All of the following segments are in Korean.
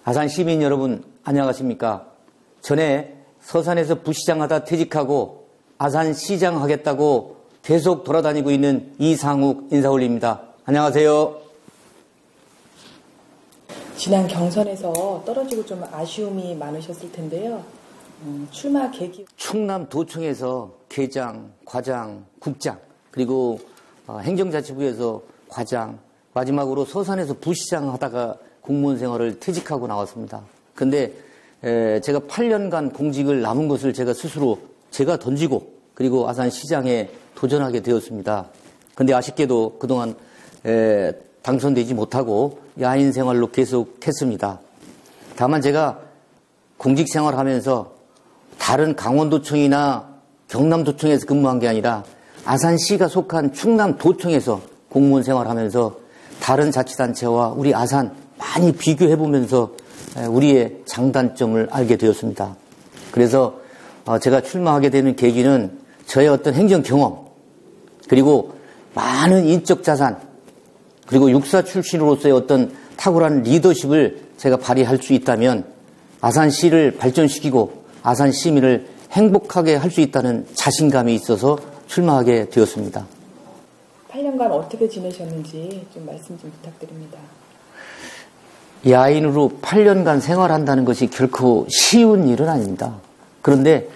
아산 시민 여러분 안녕하십니까? 전에 서산에서 부시장하다 퇴직하고 아산시장 하겠다고 계속 돌아다니고 있는 이상욱 인사 올립니다. 안녕하세요. 지난 경선에서 떨어지고 좀 아쉬움이 많으셨을 텐데요. 출마 계기. 충남도청에서 계장, 과장, 국장, 그리고 행정자치부에서 과장, 마지막으로 서산에서 부시장 하다가 공무원 생활을 퇴직하고 나왔습니다. 근데 제가 8년간 공직을 남은 것을 제가 스스로 제가 던지고 그리고 아산시장에 도전하게 되었습니다. 근데 아쉽게도 그동안 당선되지 못하고 야인 생활로 계속했습니다. 다만 제가 공직 생활하면서 다른 강원도청이나 경남도청에서 근무한 게 아니라 아산시가 속한 충남도청에서 공무원 생활하면서 다른 자치단체와 우리 아산 많이 비교해보면서 우리의 장단점을 알게 되었습니다. 그래서 제가 출마하게 되는 계기는 저의 어떤 행정 경험, 그리고 많은 인적 자산, 그리고 육사 출신으로서의 어떤 탁월한 리더십을 제가 발휘할 수 있다면 아산시를 발전시키고 아산 시민을 행복하게 할 수 있다는 자신감이 있어서 출마하게 되었습니다. 8년간 어떻게 지내셨는지 좀 말씀 좀 부탁드립니다. 야인으로 8년간 생활한다는 것이 결코 쉬운 일은 아닙니다. 그런데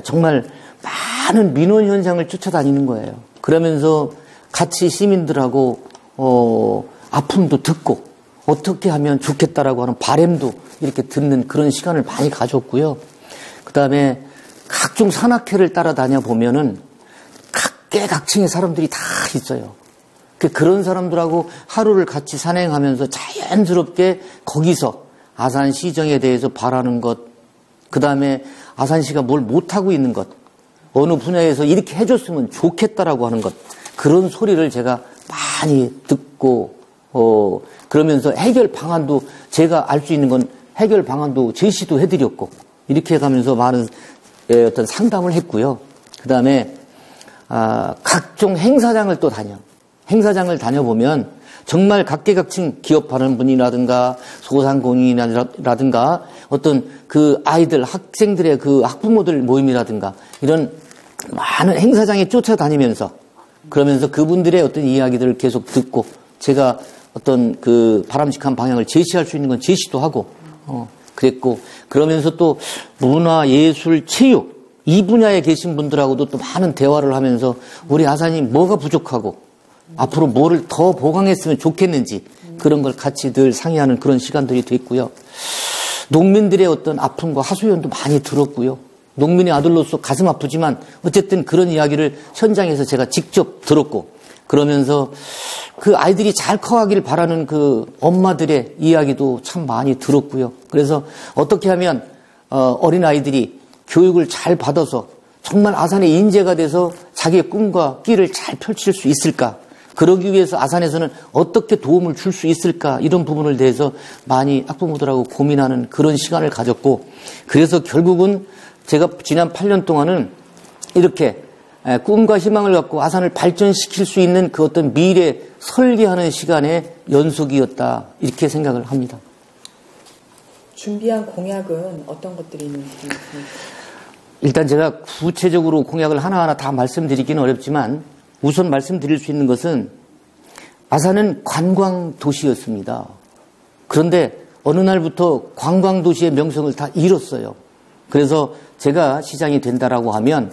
정말 많은 민원 현장을 쫓아다니는 거예요. 그러면서 같이 시민들하고 아픔도 듣고 어떻게 하면 좋겠다라고 하는 바람도 이렇게 듣는 그런 시간을 많이 가졌고요. 그 다음에 각종 산악회를 따라다녀 보면은 각계각층의 사람들이 다 있어요. 그런 사람들하고 하루를 같이 산행하면서 자연스럽게 거기서 아산시정에 대해서 바라는 것, 그 다음에 아산시가 뭘 못하고 있는 것, 어느 분야에서 이렇게 해줬으면 좋겠다라고 하는 것, 그런 소리를 제가 많이 듣고 그러면서 해결 방안도 제가 알 수 있는 건 해결 방안도 제시도 해드렸고 이렇게 해가면서 많은 어떤 상담을 했고요. 그 다음에 각종 행사장을 또 행사장을 다녀보면 정말 각계각층 기업하는 분이라든가 소상공인이라든가 어떤 그 아이들, 학생들의 그 학부모들 모임이라든가 이런 많은 행사장에 쫓아다니면서 그러면서 그분들의 어떤 이야기들을 계속 듣고 제가 어떤 그 바람직한 방향을 제시할 수 있는 건 제시도 하고 그랬고 그러면서 또 문화, 예술, 체육 이 분야에 계신 분들하고도 또 많은 대화를 하면서 우리 아산이 뭐가 부족하고 앞으로 뭐를 더 보강했으면 좋겠는지 그런 걸 같이 늘 상의하는 그런 시간들이 됐고요. 농민들의 어떤 아픔과 하소연도 많이 들었고요. 농민의 아들로서 가슴 아프지만 어쨌든 그런 이야기를 현장에서 제가 직접 들었고 그러면서 그 아이들이 잘 커가길 바라는 그 엄마들의 이야기도 참 많이 들었고요. 그래서 어떻게 하면 어린아이들이 교육을 잘 받아서 정말 아산의 인재가 돼서 자기의 꿈과 끼를 잘 펼칠 수 있을까? 그러기 위해서 아산에서는 어떻게 도움을 줄 수 있을까? 이런 부분을 대해서 많이 학부모들하고 고민하는 그런 시간을 가졌고 그래서 결국은 제가 지난 8년 동안은 이렇게 꿈과 희망을 갖고 아산을 발전시킬 수 있는 그 어떤 미래 설계하는 시간의 연속이었다 이렇게 생각을 합니다. 준비한 공약은 어떤 것들이 있는지 일단 제가 구체적으로 공약을 하나하나 다 말씀드리기는 어렵지만 우선 말씀드릴 수 있는 것은 아산은 관광도시였습니다. 그런데 어느 날부터 관광도시의 명성을 다 잃었어요. 그래서 제가 시장이 된다라고 하면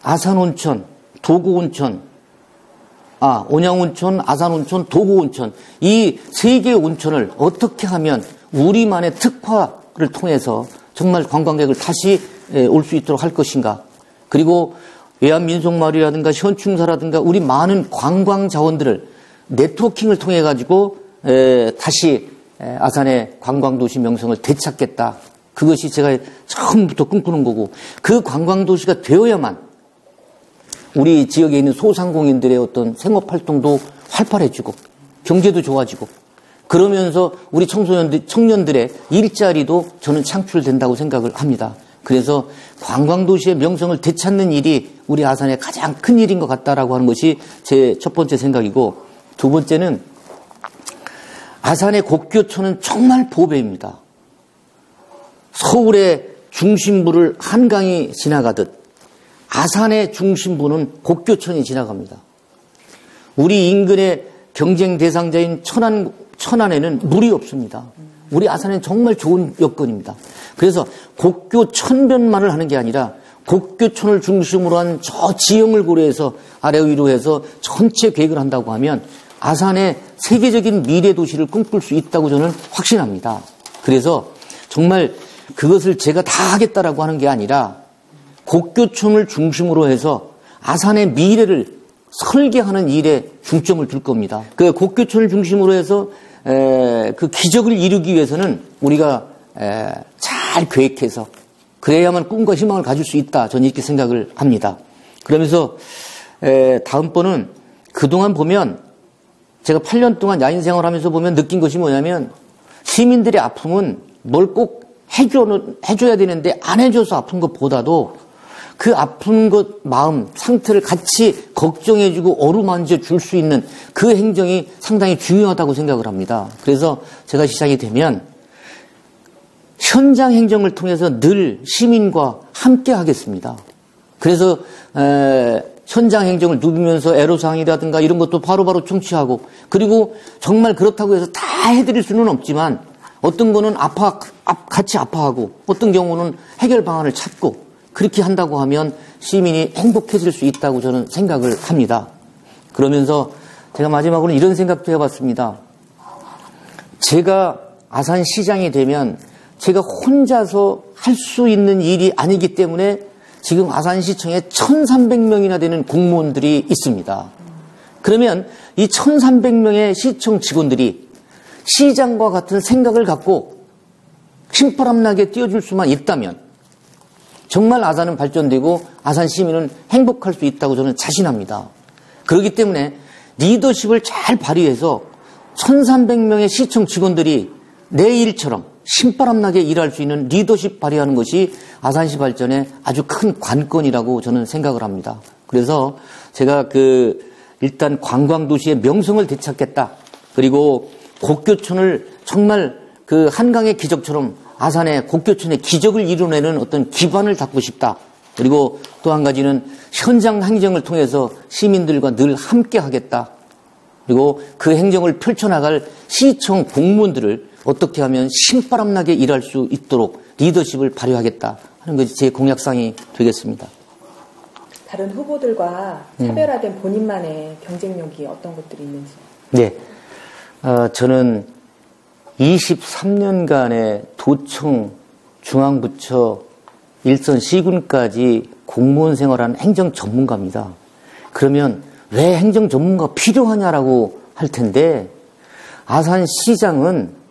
아산온천, 도고온천, 온양온천, 아산온천, 도고온천 이 세 개의 온천을 어떻게 하면 우리만의 특화를 통해서 정말 관광객을 다시 올 수 있도록 할 것인가. 그리고 외암민속마을이라든가 현충사라든가 우리 많은 관광 자원들을 네트워킹을 통해 가지고 다시 아산의 관광도시 명성을 되찾겠다. 그것이 제가 처음부터 꿈꾸는 거고 그 관광도시가 되어야만 우리 지역에 있는 소상공인들의 어떤 생업활동도 활발해지고 경제도 좋아지고 그러면서 우리 청년들의 일자리도 저는 창출된다고 생각을 합니다. 그래서 관광도시의 명성을 되찾는 일이 우리 아산의 가장 큰 일인 것 같다라고 하는 것이 제 첫 번째 생각이고, 두 번째는 아산의 곡교촌은 정말 보배입니다. 서울의 중심부를 한강이 지나가듯 아산의 중심부는 곡교촌이 지나갑니다. 우리 인근의 경쟁 대상자인 천안에는 물이 없습니다. 우리 아산은 정말 좋은 여건입니다. 그래서 곡교 천변만을 하는 게 아니라 곡교촌을 중심으로 한 저 지형을 고려해서 아래 위로 해서 전체 계획을 한다고 하면 아산의 세계적인 미래 도시를 꿈꿀 수 있다고 저는 확신합니다. 그래서 정말 그것을 제가 다 하겠다라고 하는 게 아니라 곡교촌을 중심으로 해서 아산의 미래를 설계하는 일에 중점을 둘 겁니다. 그 곡교촌을 중심으로 해서 그 기적을 이루기 위해서는 우리가 잘 계획해서 그래야만 꿈과 희망을 가질 수 있다. 저는 이렇게 생각을 합니다. 그러면서 다음번은 그동안 보면 제가 8년 동안 야인 생활하면서 보면 느낀 것이 뭐냐면 시민들의 아픔은 뭘 꼭 해줘야 되는데 안 해줘서 아픈 것보다도 그 아픈 것 마음 상태를 같이 걱정해주고 어루만져 줄 수 있는 그 행정이 상당히 중요하다고 생각을 합니다. 그래서 제가 시작이 되면 현장 행정을 통해서 늘 시민과 함께 하겠습니다. 그래서 현장 행정을 누비면서 애로사항이라든가 이런 것도 바로바로 청취하고, 그리고 정말 그렇다고 해서 다 해드릴 수는 없지만 어떤 거는 같이 아파하고 어떤 경우는 해결 방안을 찾고, 그렇게 한다고 하면 시민이 행복해질 수 있다고 저는 생각을 합니다. 그러면서 제가 마지막으로 이런 생각도 해봤습니다. 제가 아산시장이 되면 제가 혼자서 할 수 있는 일이 아니기 때문에 지금 아산시청에 1,300명이나 되는 공무원들이 있습니다. 그러면 이 1,300명의 시청 직원들이 시장과 같은 생각을 갖고 신바람나게 뛰어줄 수만 있다면 정말 아산은 발전되고 아산 시민은 행복할 수 있다고 저는 자신합니다. 그렇기 때문에 리더십을 잘 발휘해서 1,300명의 시청 직원들이 내 일처럼 신바람나게 일할 수 있는 리더십 발휘하는 것이 아산시 발전에 아주 큰 관건이라고 저는 생각을 합니다. 그래서 제가 일단 관광도시의 명성을 되찾겠다. 그리고 곡교촌을 정말 그 한강의 기적처럼 아산의 곡교촌의 기적을 이뤄내는 어떤 기반을 닦고 싶다. 그리고 또 한 가지는 현장 행정을 통해서 시민들과 늘 함께 하겠다. 그리고 그 행정을 펼쳐나갈 시청 공무원들을 어떻게 하면 신바람나게 일할 수 있도록 리더십을 발휘하겠다 하는 것이 제 공약사항이 되겠습니다. 다른 후보들과 차별화된 본인만의 경쟁력이 어떤 것들이 있는지. 네, 저는 23년간의 도청, 중앙부처, 일선 시군까지 공무원 생활한 행정 전문가입니다. 그러면 왜 행정 전문가가 필요하냐라고 할 텐데, 아산시장은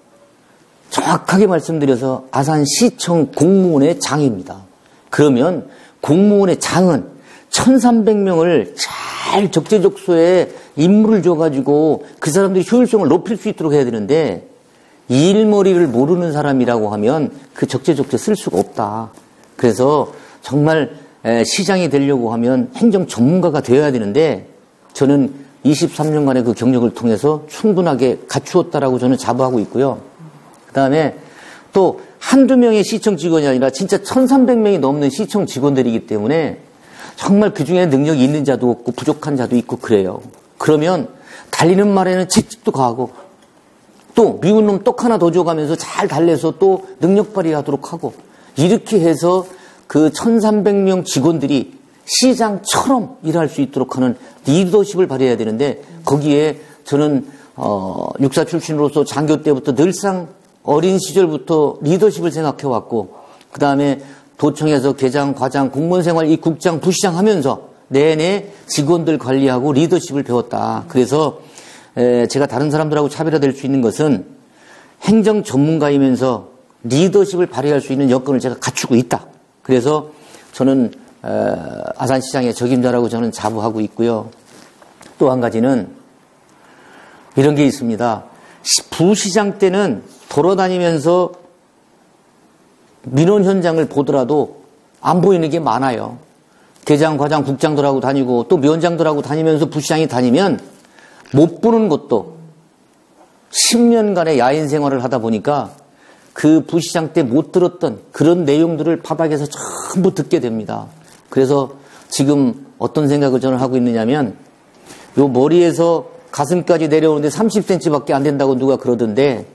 정확하게 말씀드려서 아산시청 공무원의 장입니다. 그러면 공무원의 장은 1,300명을 잘 적재적소에 임무를 줘가지고 그 사람들이 효율성을 높일 수 있도록 해야 되는데, 일머리를 모르는 사람이라고 하면 그 적재적소에 쓸 수가 없다. 그래서 정말 시장이 되려고 하면 행정 전문가가 되어야 되는데, 저는 23년간의 그 경력을 통해서 충분하게 갖추었다라고 저는 자부하고 있고요. 그 다음에 또 한두 명의 시청 직원이 아니라 진짜 1,300명이 넘는 시청 직원들이기 때문에 정말 그 중에 능력이 있는 자도 없고 부족한 자도 있고 그래요. 그러면 달리는 말에는 채찍도 가고, 또 미운 놈 떡 하나 더 줘가면서 잘 달래서 또 능력 발휘하도록 하고, 이렇게 해서 그 1,300명 직원들이 시장처럼 일할 수 있도록 하는 리더십을 발휘해야 되는데, 거기에 저는 육사 출신으로서 장교 때부터 늘상 어린 시절부터 리더십을 생각해왔고, 그 다음에 도청에서 계장, 과장, 공무원 생활, 이 국장, 부시장 하면서 내내 직원들 관리하고 리더십을 배웠다. 그래서 제가 다른 사람들하고 차별화될 수 있는 것은 행정 전문가이면서 리더십을 발휘할 수 있는 여건을 제가 갖추고 있다. 그래서 저는 아산시장의 적임자라고 저는 자부하고 있고요. 또 한 가지는 이런 게 있습니다. 부시장 때는 돌아다니면서 민원 현장을 보더라도 안 보이는 게 많아요. 대장, 과장, 국장들하고 다니고 또 위원장들하고 다니면서 부시장이 다니면 못 보는 것도 10년간의 야인 생활을 하다 보니까 그 부시장 때 못 들었던 그런 내용들을 바닥에서 전부 듣게 됩니다. 그래서 지금 어떤 생각을 저는 하고 있느냐면 요 머리에서 가슴까지 내려오는데 30cm밖에 안 된다고 누가 그러던데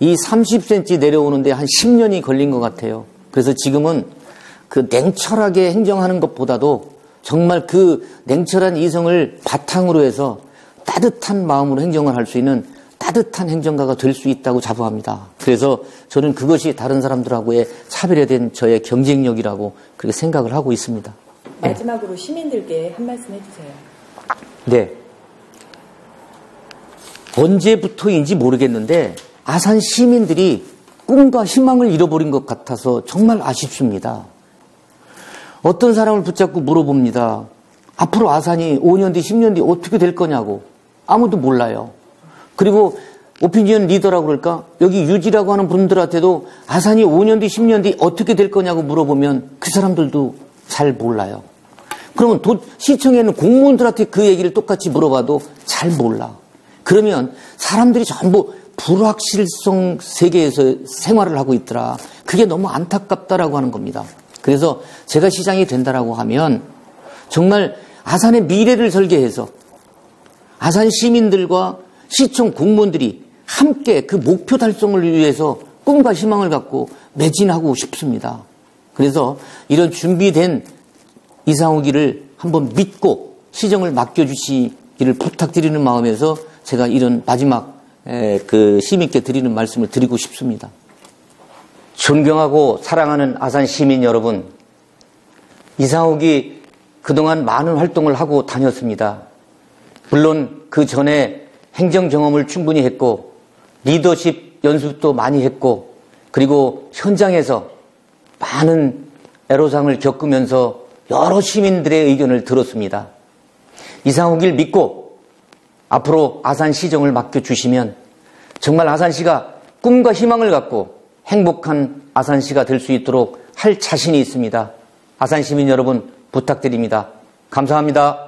이 30cm 내려오는데 한 10년이 걸린 것 같아요. 그래서 지금은 그 냉철하게 행정하는 것보다도 정말 그 냉철한 이성을 바탕으로 해서 따뜻한 마음으로 행정을 할 수 있는 따뜻한 행정가가 될 수 있다고 자부합니다. 그래서 저는 그것이 다른 사람들하고의 차별화된 저의 경쟁력이라고 그렇게 생각을 하고 있습니다. 마지막으로 시민들께 한 말씀 해주세요. 네. 언제부터인지 모르겠는데 아산 시민들이 꿈과 희망을 잃어버린 것 같아서 정말 아쉽습니다. 어떤 사람을 붙잡고 물어봅니다. 앞으로 아산이 5년 뒤, 10년 뒤 어떻게 될 거냐고. 아무도 몰라요. 그리고 오피니언 리더라고 그럴까? 여기 유지라고 하는 분들한테도 아산이 5년 뒤, 10년 뒤 어떻게 될 거냐고 물어보면 그 사람들도 잘 몰라요. 그러면 시청에 있는 공무원들한테 그 얘기를 똑같이 물어봐도 잘 몰라. 그러면 사람들이 전부 불확실성 세계에서 생활을 하고 있더라. 그게 너무 안타깝다라고 하는 겁니다. 그래서 제가 시장이 된다라고 하면 정말 아산의 미래를 설계해서 아산 시민들과 시청 공무원들이 함께 그 목표 달성을 위해서 꿈과 희망을 갖고 매진하고 싶습니다. 그래서 이런 준비된 이상호기를 한번 믿고 시정을 맡겨주시기를 부탁드리는 마음에서 제가 이런 마지막 그 시민께 드리는 말씀을 드리고 싶습니다. 존경하고 사랑하는 아산 시민 여러분, 이상호기 그동안 많은 활동을 하고 다녔습니다. 물론 그 전에 행정 경험을 충분히 했고 리더십 연습도 많이 했고 그리고 현장에서 많은 애로사항을 겪으면서 여러 시민들의 의견을 들었습니다. 이상호기를 믿고 앞으로 아산시정을 맡겨주시면 정말 아산시가 꿈과 희망을 갖고 행복한 아산시가 될 수 있도록 할 자신이 있습니다. 아산시민 여러분 부탁드립니다. 감사합니다.